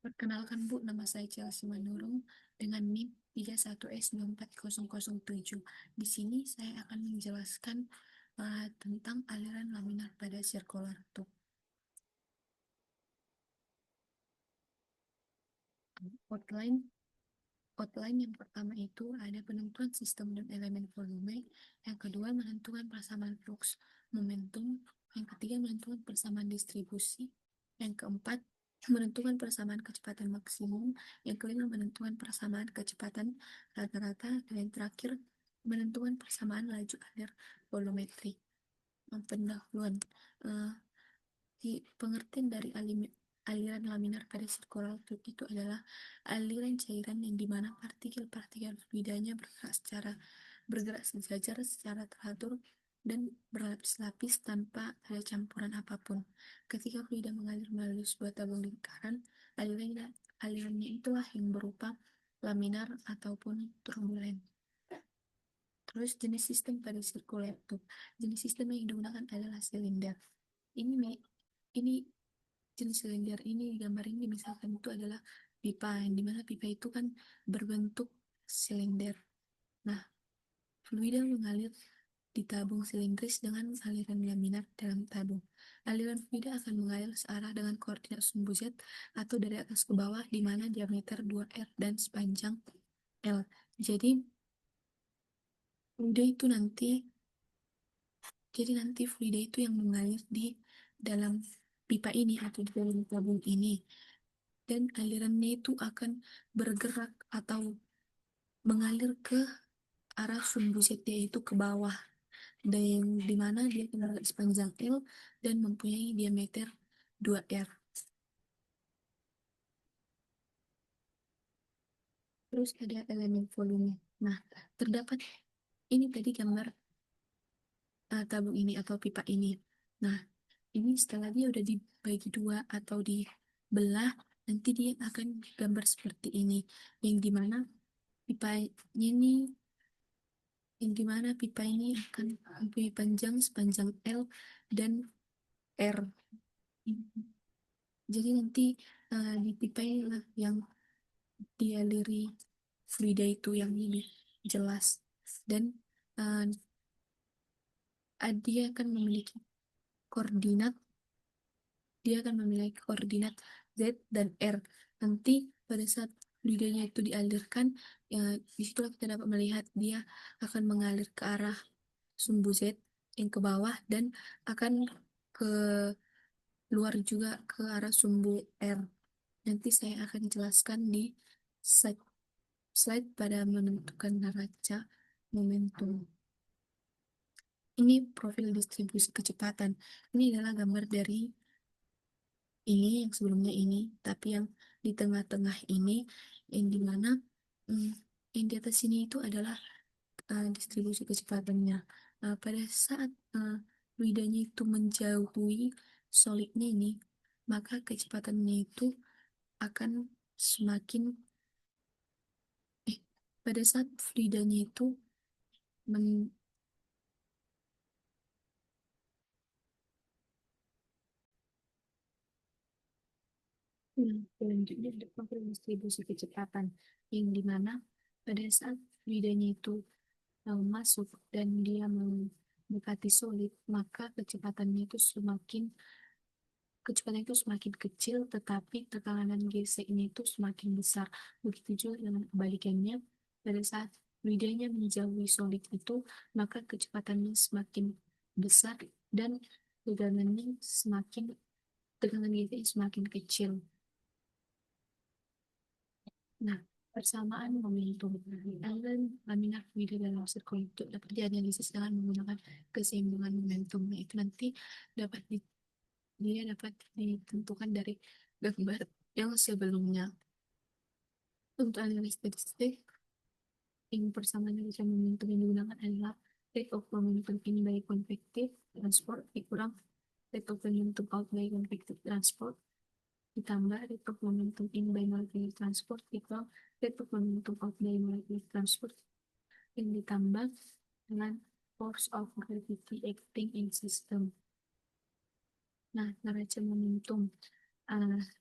Perkenalkan Bu, nama saya Chelsea Manurung dengan NIM 31S24007. Di sini saya akan menjelaskan tentang aliran laminar pada circular tube. Outline Outline yang pertama itu ada penentuan sistem dan elemen volume, yang kedua menentukan persamaan flux momentum, yang ketiga menentukan persamaan distribusi, yang keempat menentukan persamaan kecepatan maksimum, yang kelima menentukan persamaan kecepatan rata-rata, dan yang terakhir menentukan persamaan laju alir volumetri. Pendahuluan. Eh, di pengertian dari aliran laminar pada circular tube itu adalah aliran cairan yang dimana partikel-partikel fluidanya bergerak sejajar secara teratur dan berlapis-lapis tanpa ada campuran apapun. Ketika fluida mengalir melalui sebuah tabung lingkaran, alirannya itulah yang berupa laminar ataupun turbulen. Terus jenis sistem pada circular tube. Jenis sistem yang digunakan adalah silinder. Ini jenis silinder ini di gambar ini misalkan itu adalah pipa, yang dimana pipa itu kan berbentuk silinder. Nah, fluida mengalir di tabung silindris dengan aliran laminar dalam tabung. Aliran fluida akan mengalir searah dengan koordinat sumbu Z atau dari atas ke bawah, di mana diameter 2R dan sepanjang L. Jadi fluida itu nanti fluida itu yang mengalir di dalam pipa ini atau di dalam tabung ini, dan alirannya itu akan bergerak atau mengalir ke arah sumbu Z, yaitu ke bawah, dan di mana dia akan bergerak sepanjang L dan mempunyai diameter 2R. Terus ada elemen volume. Nah, terdapat ini tadi gambar tabung ini atau pipa ini. Nah, ini setelah dia udah dibagi dua atau dibelah, nanti dia akan gambar seperti ini, yang dimana pipanya ini pipa ini akan mempunyai panjang sepanjang L dan R. Jadi nanti di pipa inilah yang dialiri fluida itu yang lebih jelas, dan uh, dia akan memiliki koordinat dia akan memiliki koordinat Z dan R. Nanti pada saat fluidanya itu dialirkan, disitulah kita dapat melihat dia akan mengalir ke arah sumbu Z yang ke bawah, dan akan ke luar juga ke arah sumbu R. Nanti saya akan jelaskan di slide, slide pada menentukan neraca momentum. Ini profil distribusi kecepatan. Ini adalah gambar dari ini yang sebelumnya ini, tapi yang di tengah-tengah ini, yang dimana hmm, yang di atas ini itu adalah distribusi kecepatannya. Pada saat fluidanya itu menjauhi solidnya ini, maka kecepatannya itu akan semakin pada saat fluidanya itu men, selanjutnya ada profil distribusi kecepatan, yang dimana pada saat fluidanya itu masuk dan dia mendekati solid, maka kecepatan itu semakin kecil, tetapi tekanan geseknya itu semakin besar. Begitu juga dengan kebalikannya, pada saat fluidanya menjauhi solid itu, maka kecepatannya semakin besar dan teganannya semakin tekanan geseknya semakin kecil. Nah, persamaan momentum. Aliran laminar fluida dalam sirkuit itu dapat dianalisis dengan menggunakan keseimbangan momentum. Nah, itu nanti dapat dia dapat ditentukan dari gambar yang sebelumnya. Untuk analisis statistik, yang persamaan neraca momentum yang digunakan adalah rate of momentum in by convective transport dikurang rate of momentum out by convective transport, ditambah rate of momentum in by molecular transport equal rate of momentum out by molecular transport, yang ditambah dengan force of gravity acting in system. Nah, neraca momentum.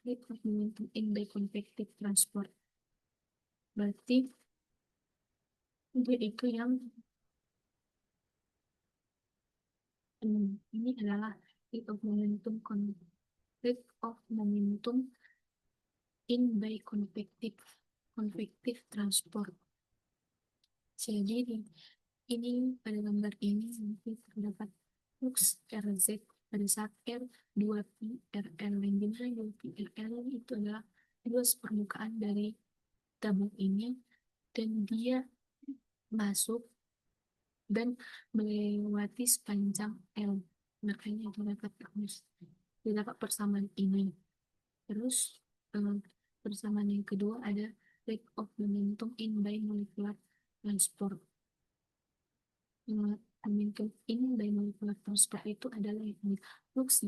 rate of momentum in by convective transport. Berarti dia itu yang ini adalah rate of momentum rate of momentum in by convective transport. Jadi ini pada gambar ini nanti terdapat flux RZ pada saat R2P RL, yang dimana 2P RL itu adalah luas permukaan dari tabung ini, dan dia masuk dan melewati sepanjang L. Makanya terdapat persamaan ini. Terus persamaan yang kedua ada rate of momentum in by molecular transport. Momentum in by molecular transport itu adalah ini flux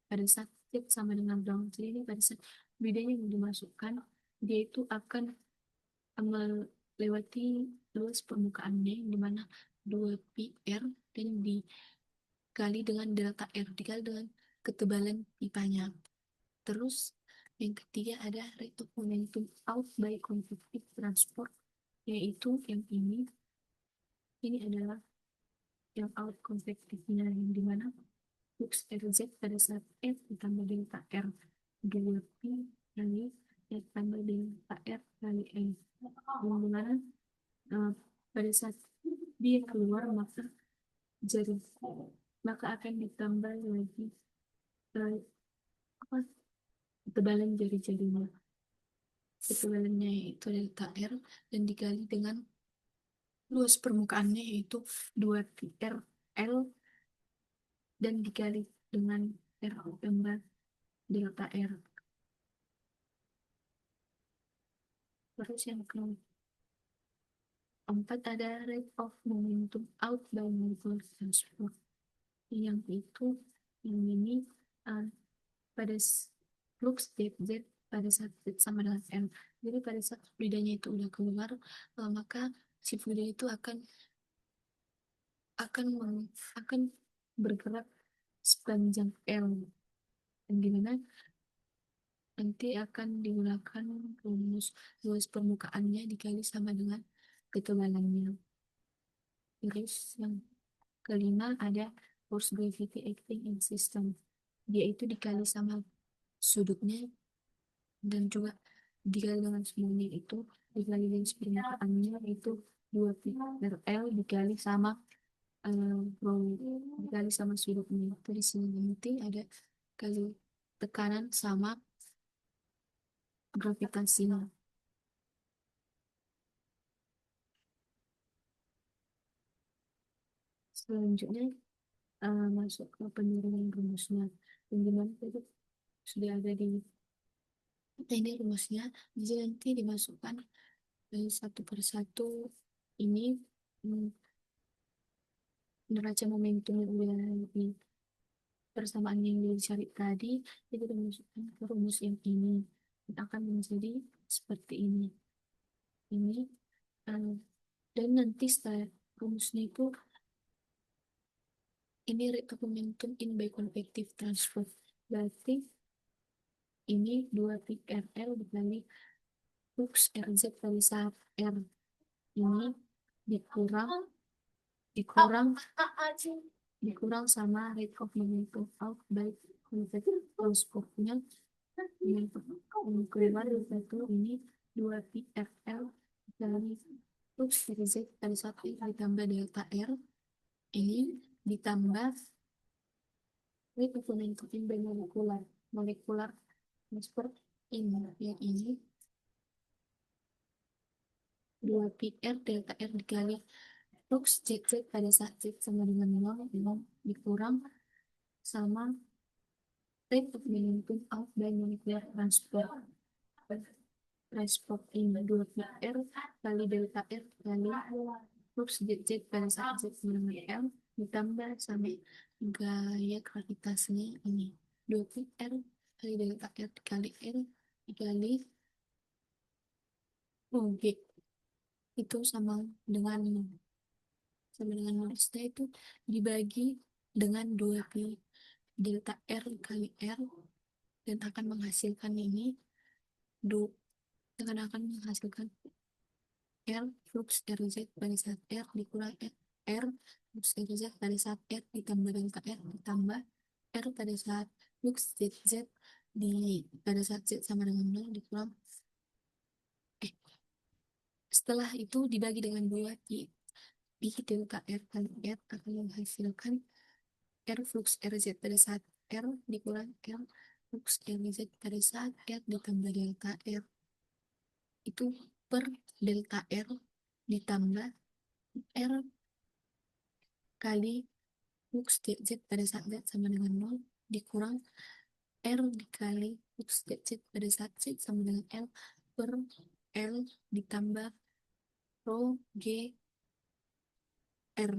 pada saat Z sama dengan ground. Jadi ini pada saat bedanya yang dimasukkan, dia itu akan melewati luas permukaannya, yang dimana 2πr dan dikali dengan delta R, dikali dengan ketebalan pipanya. Terus yang ketiga ada rate of momentum out by convective transport, yaitu yang ini adalah yang out convectivenya, yang dimana flux RZ pada saat F ditambah delta R 2P kali F tambah delta R kali N, yang dimana pada saat dia keluar maka akan ditambah lagi apa ketebalan jari-jarinya. Ketebalannya itu delta R dan dikali dengan luas permukaannya yaitu 2πrL dan dikali dengan R tambah delta R. Terus yang keempat ada rate of momentum out by molecular transport. Yang ini pada flux ZZ pada saat Z sama dengan M. Jadi pada saat fluidanya itu udah keluar, maka si fluida itu akan bergerak sepanjang L, dan dimana nanti akan digunakan rumus luas permukaannya dikali sama dengan ketebalannya. Terus yang kelima ada force gravity acting in system. Dia itu dikali sama sudutnya dan juga dikali dengan semuanya itu dikali dengan permukaannya itu 2πrL dikali sama dikali sama sudutnya. Itu di sini nanti ada kali tekanan sama gravitasinya. Selanjutnya masuk ke penurunan rumusnya. Yang dimana tadi sudah ada di ini rumusnya, jadi nanti dimasukkan satu persatu ini neraca momentum yang udah di persamaan yang dicari tadi itu dimasukkan ke rumus yang ini, akan menjadi seperti ini dan nanti setelah rumusnya itu ini rate of momentum in by convective transport, berarti ini 2πrL dikali flux RZ pada saat R ini dikurang dikurang sama rate of momentum out by convective transportnya, yang keluar itu ini 2πrL dari flux RZ pada saat R ditambah delta R ini ditambah rate of momentum in by molecular transport ini, yang ini 2πr delta R dikali flux ZZ pada saat Z sama dengan 0 dikurang sama rate of momentum out by molecular transport ini 2πr kali delta R kali flux ZZ pada saat Z sama dengan L ditambah sama gaya gravitasinya ini 2πr kali delta R dikali R dikali G itu sama dengan maksudnya itu dibagi dengan 2π delta R kali R dan akan menghasilkan ini do dengan akan menghasilkan R flux RZ pada saat R dikurang R flux RZ pada saat R ditambah delta R ditambah R pada saat flux ZZ pada saat Z sama dengan 0 dikurang eh setelah itu dibagi dengan 2 di delta R kali R akan menghasilkan R flux RZ pada saat R dikurang R flux RZ pada saat R ditambah delta R itu per delta R ditambah R kali flux DZ pada saat Z sama dengan 0 dikurang R dikali flux DZ pada saat Z sama dengan L per L ditambah rho G R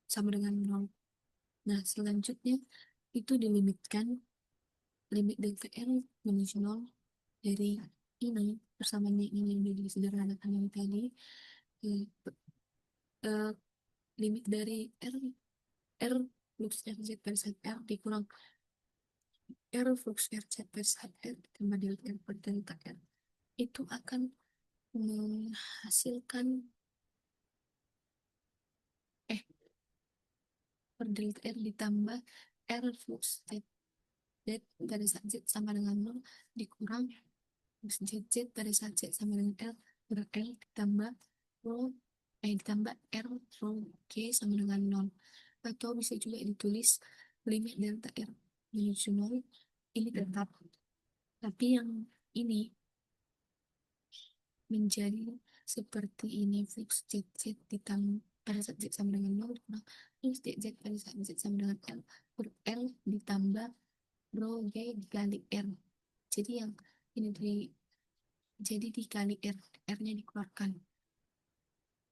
sama dengan 0. Nah, selanjutnya itu dilimitkan limit delta R menuju 0 dari ini persamaannya ini yang disederhanakan yang tadi eh, eh, limit dari R flux RZ pada saat R dikurang R flux RZ pada saat R ditambah delta R per delta R itu akan menghasilkan eh per delta R ditambah R flux Z pada saat Z sama dengan 0 dikurang flux ZZ pada saat Z sama dengan L per L ditambah rho ditambah R rho G sama dengan 0 atau bisa juga ditulis limit delta R menuju 0 ini tetap tapi yang ini menjadi seperti ini flux ZZ ditambah pada saat Z sama dengan 0 dikurang flux ZZ pada saat Z sama dengan L per L ditambah rho G dikali R jadi yang ini jadi dikali R R-nya dikeluarkan.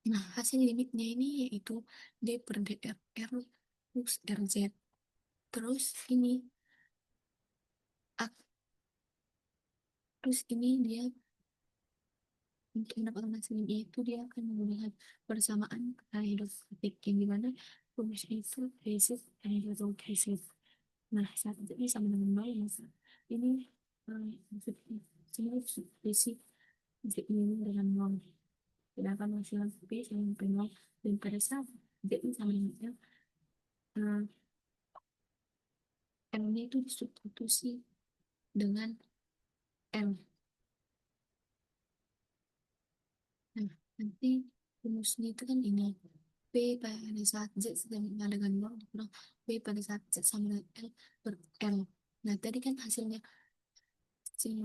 Nah, hasil limitnya ini yaitu D per dr R plus RZ. Terus ini, terus ini dia untuk mendapatkan hasil limitnya itu dia akan menggunakan persamaan kaleidoskopik yang dimana rumus itu basis dan result basis. Nah, saat ini sama dengan 0, maka ini sini basic Z ini dengan 0. Sedangkan hasil B sama dengan 0 dan pada saat Z ini sama dengan L, M-nya itu disubstitusi dengan L. Nah, nanti rumusnya itu kan ini. P pada saat Z sama dengan 0 dikurang P pada saat Z sama dengan L per L. Nah, tadi kan hasilnya si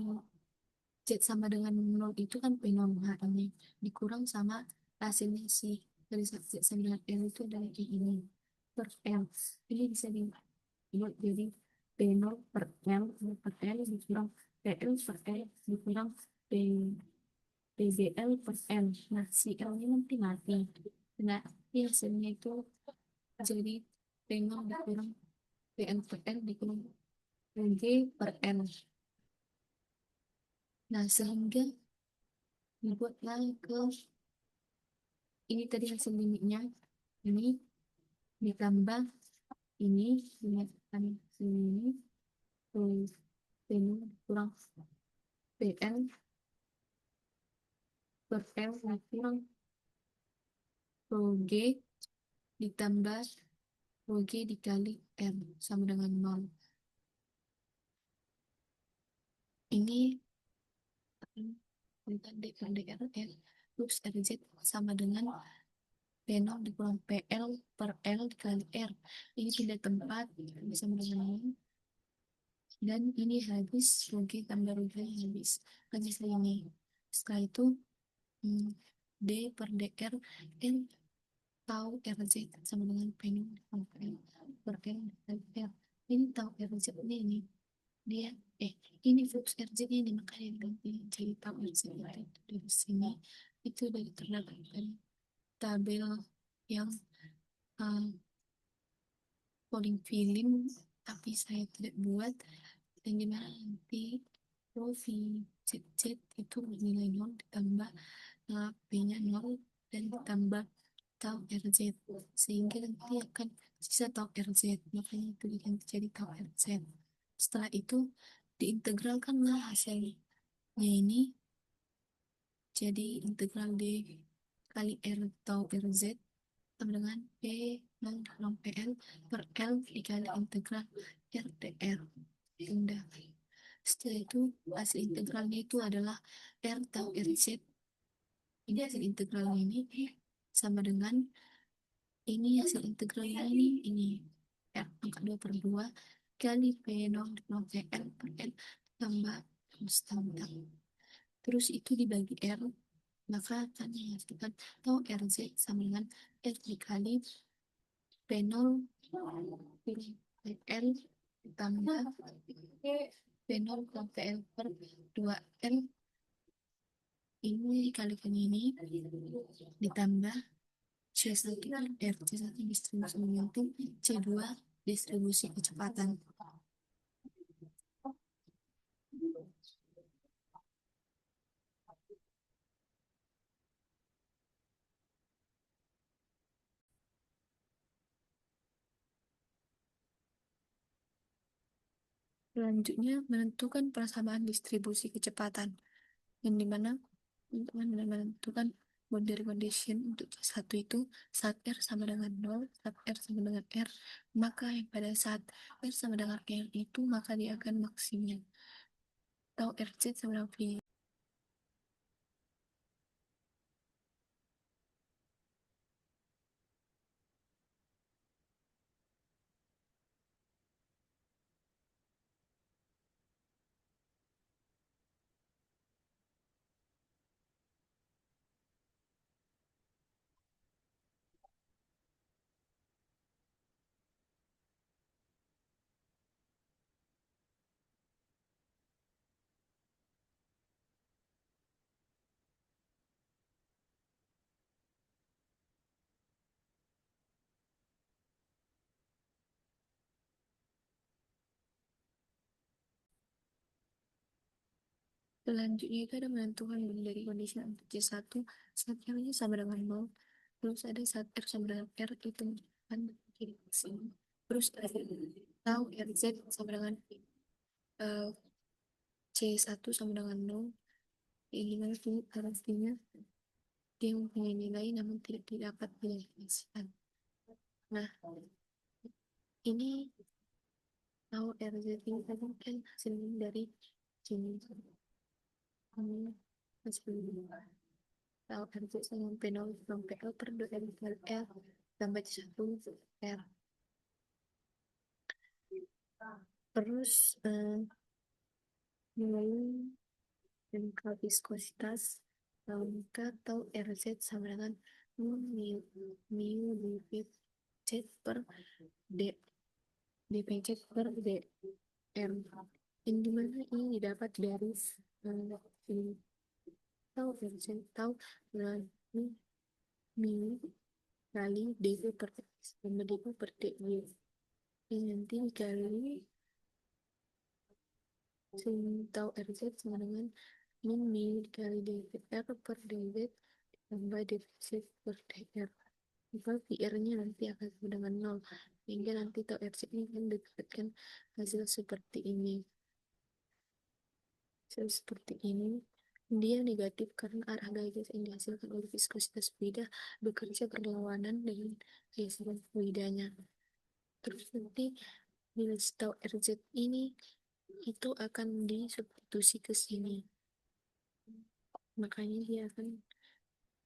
Z sama dengan 0 itu kan P0 HM-nya dikurang sama hasilnya si dari saat Z sama dengan L itu adalah ini per L. Ini bisa dibuat jadi P0 per L per L dikurang PL per L dikurang P PBL per L. Nah, si L-nya nanti mati. Nah, hasilnya itu jadi P0 dikurang PL per L dikurang PG per L. Nah, sehingga dibuatlah ke ini tadi hasil limitnya. Ini ditambah ini dinyatakan sini P0 dikurang PL per L dikurang G ditambah G dikali M sama dengan 0. Ini bukan D per DR R plus RZ sama dengan P0 dikurang PL per L dikali R. Ini pindah tempat sama dengan 0. Dan ini habis rugi tambah rugi habis. Lagi saya ini. Setelah itu D per DR N tahu RZ sama dengan P0 dikurang PL per L dikali R. Ini tahu RZ ini dia ini flux RZ ini makanya diganti jadi tab RZ itu dari sini itu dari terdapat dari tabel yang uh, polling film tapi saya tidak buat dan dimana nanti rho V ZZ itu bernilai 0 ditambah P-nya 0 dan ditambah tau RZ sehingga nanti akan sisa tau RZ makanya itu diganti jadi tau RZ setelah itu diintegralkanlah hasilnya ini jadi integral D kali R atau RZ sama dengan P 0 kurang PL per L dikali integral R dr. Udah. Setelah itu hasil integralnya itu adalah R atau RZ. Ini hasil integralnya ini sama dengan ini hasil integralnya ini R pangkat 2 per 2 kali P0 PL per L tambah konstanta. Terus itu dibagi R, maka akan menghasilkan tau RZ sama dengan R dikali P0 PL ditambah P0 PL per 2L ini dikalikan ini ditambah C1 R, C1 distribusi momentum, C2 distribusi kecepatan. Selanjutnya, menentukan persamaan distribusi kecepatan, yang dimana untuk menentukan boundary condition untuk C1 itu saat R sama dengan 0, saat R sama dengan R, maka yang pada saat R sama dengan R itu maka dia akan maksimal. Atau RZ sama dengan V. Selanjutnya itu ada menentukan boundary condition untuk C1 saat R-nya sama dengan 0. Terus ada saat R sama dengan R itu kan jadi maksimum. Terus ada tahu RZ sama dengan eh, C1 sama dengan 0. Ini artinya dia mempunyai nilai namun tidak dapat didefinisikan. Nah, ini tahu RZ ini kan hasilnya dari jenis ini hasilnya. L RZ sama P0 sama PL per 2 L tambah C1 R. Terus nilai chemical viskositas maka atau RZ sama dengan mu dpz per d dpz per dm, yang dimana ini didapat dari ini tahu RZ tahu dengan mu kali dv per x tambah dv per dy, ini nanti dikali tahu RZ sama dengan min mu dikali dvr per dz tambah defisit per dr, maka VR-nya nanti akan sama dengan 0 sehingga nanti tau RZ ini akan didapatkan hasil seperti ini. Hasil seperti ini dia negatif karena arah gagas yang dihasilkan oleh viskositas fluida bekerja berlawanan dengan geseran fluidanya. Terus nanti nilai tau RZ ini itu akan disubstitusi ke sini, makanya dia akan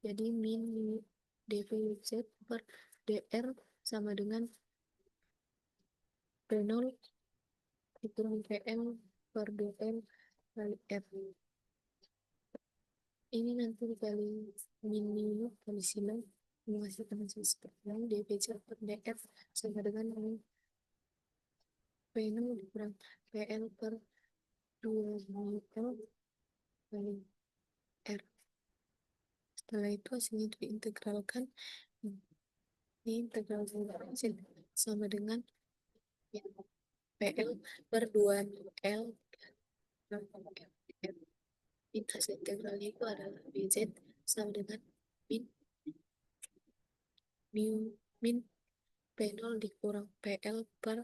jadi min dvz per dr sama dengan P0 dikurang PM per 2M kali F. Ini nanti dikali min kali silang menghasilkan hasil seperti ini. dvz per df sama dengan min P0 dikurang PL per 2 L kali R. Setelah itu hasilnya diintegralkan. Ini integral sama dengan PL per 2L hasil integralnya itu adalah BZ sama dengan min min P0 dikurang PL per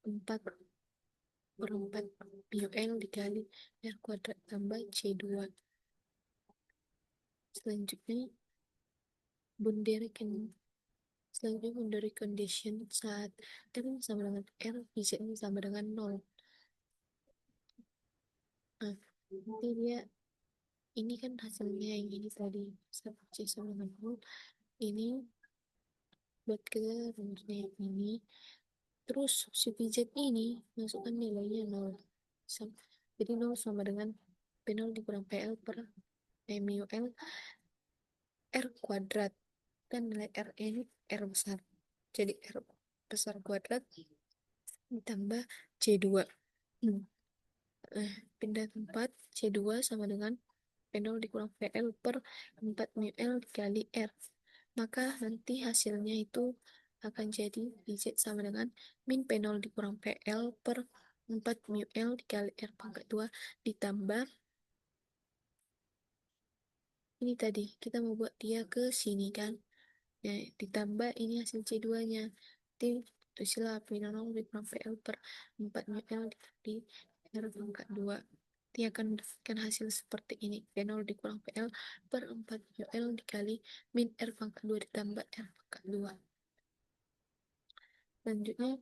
4 per 4 mu L dikali R kuadrat tambah C2. Selanjutnya, boundary condition saat M sama dengan R, Z sama dengan 0. Nah, nanti ini kan hasilnya yang ini tadi, C sama dengan 0. Ini buat ke rumusnya yang ini. Terus si PZ ini masukkan nilainya 0. Jadi 0 sama dengan P0 dikurang PL per mu L R kuadrat. Dan nilai R ini R besar. Jadi R besar kuadrat ditambah C2. Pindah tempat, C2 sama dengan P0 dikurang PL per 4 mu L dikali R. Maka nanti hasilnya itu akan jadi PZ sama dengan min P0 dikurang PL per 4 mu L dikali R pangkat 2 ditambah ini tadi, kita mau buat dia ke sini kan. Nah, ditambah ini hasil C2-nya. Nanti itulah P0 dikurang PL per 4 mu L dikali R pangkat 2. Nanti akan mendapatkan hasil seperti ini. P0 dikurang PL per 4 mu L dikali min R pangkat 2 ditambah R pangkat 2. Selanjutnya,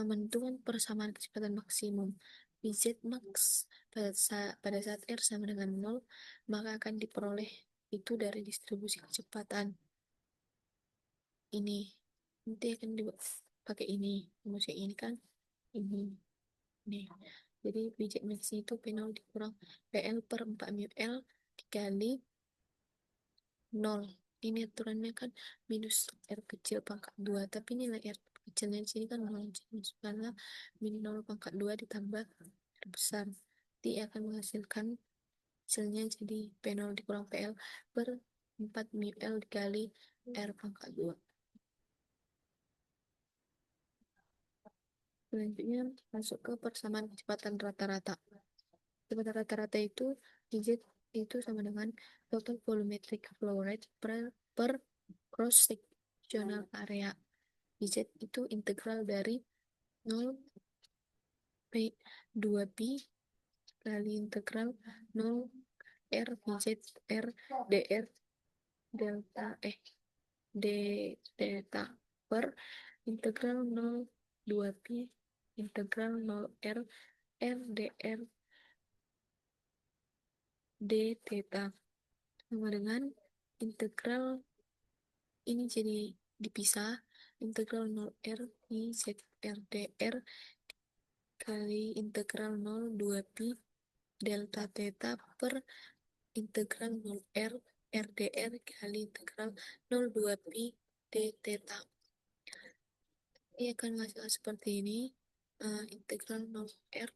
menentukan persamaan kecepatan maksimum. Pz max pada saat R sama dengan 0, maka akan diperoleh itu dari distribusi kecepatan. Ini nanti akan pakai ini, rumus yang ini kan, ini. Nih. Jadi Pz max itu P0 dikurang PL per 4 mu L dikali 0. Ini aturannya kan minus R kecil pangkat 2, tapi nilai R kecilnya di sini kan 0. Jadi masukkanlah min 0 pangkat 2 ditambah R besar. Nanti akan menghasilkan hasilnya jadi P0 dikurang PL per 4 mu L dikali R pangkat 2. Selanjutnya masuk ke persamaan kecepatan rata-rata. Kecepatan rata-rata itu Z itu sama dengan total volumetric flow rate per cross sectional area. Z itu integral dari 0 P 2 pi kali integral 0 R Z R dr delta d delta per integral 0 2 pi integral 0 R R dr d theta sama dengan integral ini jadi dipisah integral 0 R I Z R dr kali integral 0 2 pi delta theta per integral 0 R RDR kali integral 0 2 pi d theta. Ini akan menghasilkan seperti ini. Integral 0 R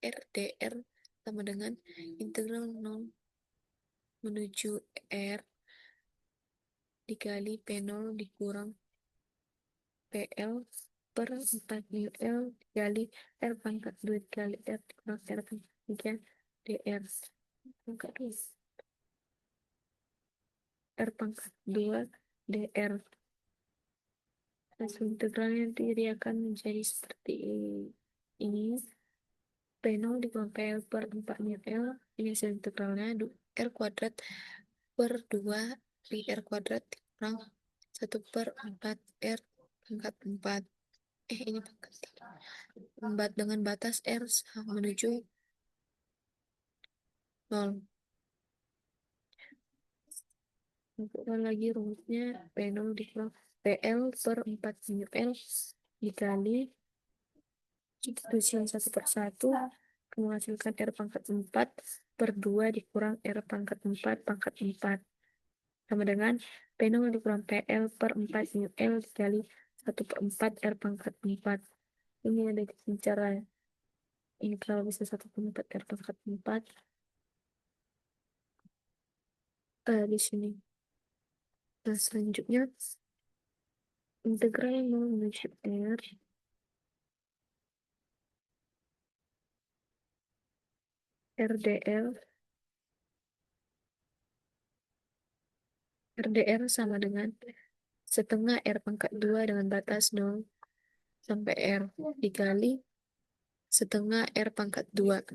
RDR sama dengan integral 0 menuju R dikali P0 dikurang PL per 4 mu L dikali R pangkat 2 dikali R dikurang R pangkat 3 DR pangkat 2 R pangkat 2 DR. Hasil integralnya nanti dia akan menjadi seperti ini. P0 dikurang PL per 4 mu L. Ini hasil integralnya R kuadrat per 2 pi R kuadrat dikurang 1 per 4 R pangkat 4. Ini pangkat 4 dengan batas R menuju 0. Masukkan lagi rumusnya P0 dikurang PL per 4 mu L dikali substitusi satu per satu menghasilkan R pangkat 4 per 2 dikurang R pangkat 4 pangkat 4 sama dengan P0 dikurang PL per 4 mu L dikali 1 per 4 R pangkat 4. Ini ada di cara ini kalau bisa 1 per 4 R pangkat 4 di sini. Nah, selanjutnya integral menuju R RDR sama dengan setengah R pangkat 2 dengan batas 0 sampai R dikali setengah R pangkat 2.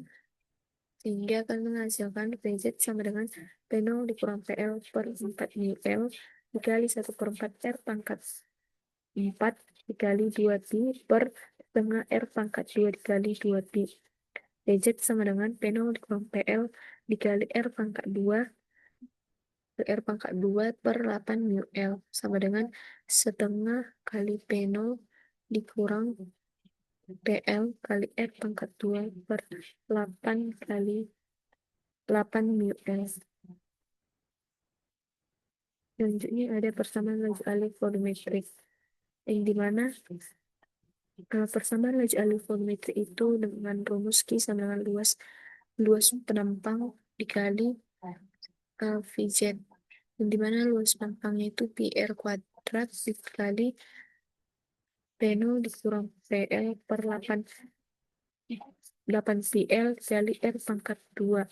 Sehingga akan menghasilkan PZ sama dengan P0 dikurang PL per 4 mu L dikali 1/4 R pangkat 4 dikali 2 pi per setengah R pangkat 2 dikali 2 pi. PZ sama dengan P0 dikurang PL dikali R pangkat 2 R pangkat 2 per 8 mu L sama dengan setengah kali P0 dikurang PL kali R pangkat 2 per 8 kali 8 mu L. Selanjutnya ada persamaan laju alif volumetrik, yang dimana persamaan laju alif volumetrik itu dengan rumus Q sama dengan luas penampang dikali VZ, yang dimana luas penampangnya itu pi R kuadrat dikali P0 dikurang PL per 8 PL kali R pangkat 2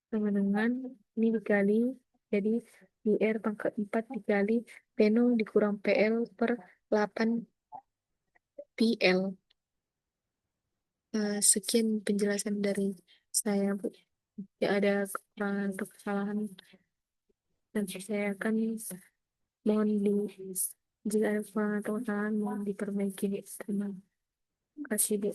sama dengan ini dikali jadi R pangkat 4 dikali P0 dikurang PL per 8 PL. Sekian penjelasan dari saya, Bu. Ya, ada kekurangan atau kesalahan dan saya akan mohon jika ada kekurangan atau kesalahan mohon diperbaiki. Terima kasih, Bu.